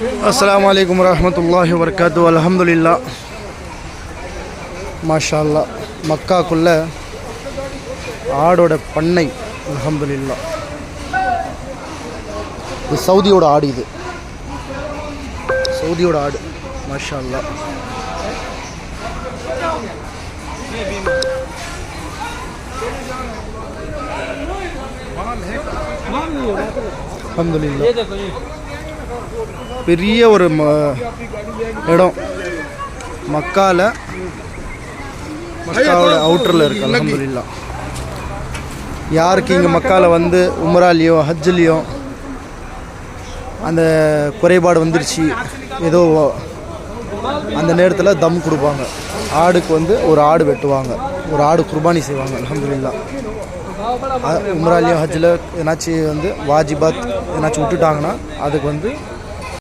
अस्सलामु अलैकुम रहमतुल्लाहि व बरकातुहू अल्हम्दुलिल्लाह माशाअल्लाह மக்காக்குள்ள ஆடோட பண்ணை அல்ஹம்துலில்லாஹ். இது சவுதியோட ஆடு, இது சவுதியோட ஆடு மாஷாஅல்லாஹ். அல்ஹம்துலில்லாஹ் பெரிய ஒரு இடம் மக்காவோட அவுட்டரில் இருக்குது. அல்ஹம்துலில்லாஹ் யாருக்கு இங்கே மக்காவில் வந்து உம்ராலையோ ஹஜ்ஜிலையோ அந்த குறைபாடு வந்துருச்சு ஏதோ அந்த நேரத்தில் தம் கொடுப்பாங்க. ஆடுக்கு வந்து ஒரு ஆடு வெட்டுவாங்க, ஒரு ஆடு குர்பானி செய்வாங்க. அல்ஹம்துலில்லாஹ் உம்ராலையோ ஹஜ்ஜில் ஏதாச்சும் வந்து வாஜிபாத் ஏதாச்சும் விட்டுட்டாங்கன்னா அதுக்கு வந்து